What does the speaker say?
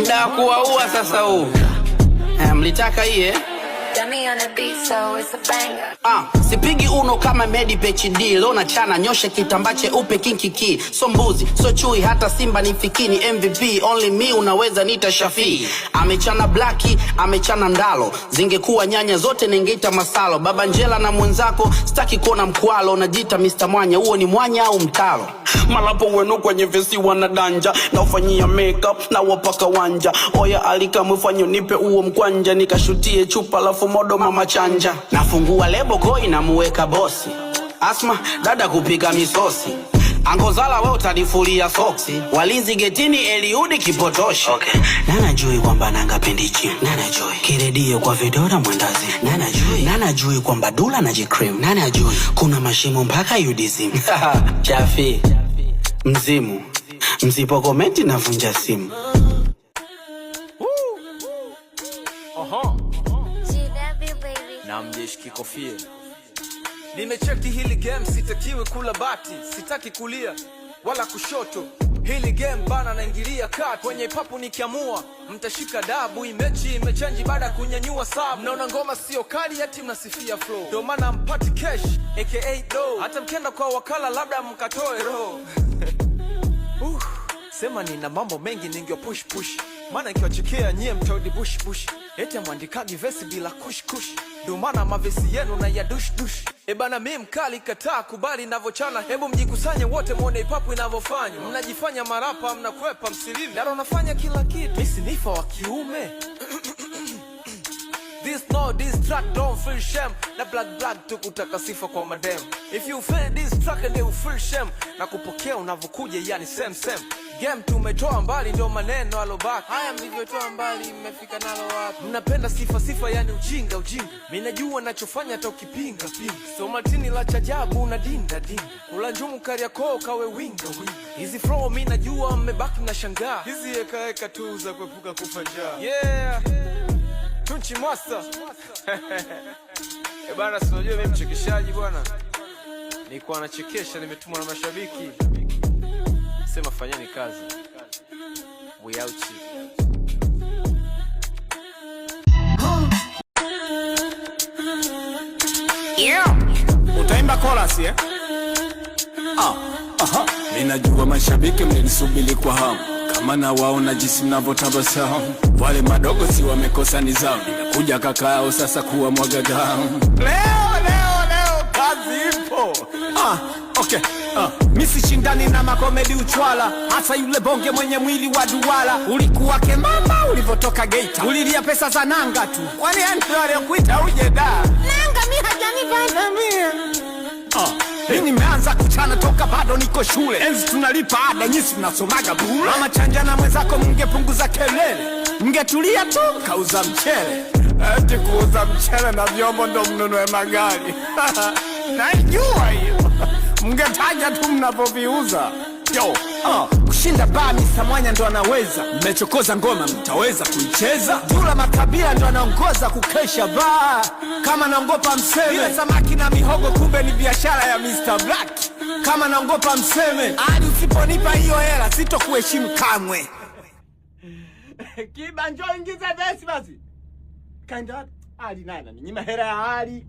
Mda kuwaua sasa huu. Mlitaka hii sipigi uno kama Medi PhD. Leo na chana nyoshe kitambache upe kinkiki. So mbuzi, so chui, hata simba ni fikini. MVP, only me unaweza nita Shafi. Amechana blaki, amechana ndalo. Zingekuwa nyanya zote ningeita masalo. Baba Njela na mwenzako, staki kuona mkwalo. Najita Mr. Mwanya, uo ni mwanya au mtalo. Malapo wenu kwenye vesi wanadanja. Na ufanyia makeup, na wapaka wanja. Oya alika mfanyo nipe uo mkwanja. Nikashutie chupa lafu modo mama chanja. Nafungua lebo koi na muweka bosi. Asma, dada kupika misosi. Angozala we utadifulia soksi. Walinzi getini Eliudi kipotoshi. Okay. Nana jui kwamba nanga pendichi. Nana jui kiredio kwa vidora mwandazi. Nana jui kwamba dula na jikrim. Nana jui kuna mashimo mpaka UDSM. Chafi mzimu. Msipo komenti na vunja simu. Na mjeshiki kofia. Nimecheki hili game, sitakiwi kula bati. Sitaki kulia wala kushoto. Hili game bana naingilia kati. Kwenye papu nikiamua mtashika dabu. Imechi imechanji baada kunyanyua sabu. Mnaona ngoma sio kali ati mnasifia flow. Ndio maana mpati cash aka do. Hata mkenda kwa wakala labda mkatoe roho. Sema nina mambo mengi ningyo push. Mana nikiwachekea nyie mtaudi bush. Eti mwandikagi vesi bila kush. Ndio maana mavesi yenu na ya dush. Ebana mimi mkali kataa kubali navochana. Hebu mjikusanye wote muone ipapu inavofanya. Mnajifanya marapa mnakwepa msilivi. Daro nafanya kila kitu. Misi nifa wa kiume. This track don't feel shame. Na black tu kutaka sifa kwa madem. If you feel this track and you feel shame. Na kupokea unavokuja yani same. Game tumetoa mbali ndio maneno alobaki. Haya mlivyotoa mbali mmefika nalo wapi? Mnapenda sifa yani ujinga. Mimi najua nachofanya hata ukipinga. So matini la chajabu unadinda. Kula njumu Kariakoo kawe winga. Hizi flow mimi najua mmebaki mnashangaa. Hizi eka tu za kuepuka kufa njaa. Yeah. Tunchi master. Bana sinajua mimi mchekeshaji bwana. Nilikuwa nachekesha nimetumwa na mashabiki. Sema fanyeni kazi. We out here. Yeah. Utaimba chorus eh? Ninajua mashabiki mmenisubiri kwa hamu. Kama na waona jinsi mnavyotabasamu. Wale madogo si wamekosa nidhamu. Nimekuja kaka yao sasa kuwa mwaga damu. Leo kazi ipo. Okay. Misi shindani na makomedi uchwala. Hasa yule bonge mwenye mwili wa duwala. Ulikuwa kemamba ulivotoka Geita. Ulilia pesa za nanga tu. Kwani ndio aliyekuita uje da? Nanga mi hajanipanda mie. Mimi nimeanza kuchana toka bado niko shule. Enzi tunalipa ada nyinyi mnasomaga bure. Mama chanja na mwenzako mngepunguza kelele. Mngetulia tu kauza mchele. Eti kuuza mchele na vyombo ndo mnunue magari. Najua hiyo. Mngetaja tu mnapoviuza. Kushinda baa Mr. Mwanya ndo anaweza. Mmechokoza ngoma mtaweza kuicheza. Dula Makabila ndo anaongoza kukesha baa. Kama naongopa mseme ile samaki na mihogo kumbe ni biashara ya Mr. Black. Kama naongopa mseme hadi usiponipa hiyo hela sitokuheshimu kamwe. Kiba njoo ingiza vesi basi. Kaenda hadi nani nyima hela ya hali.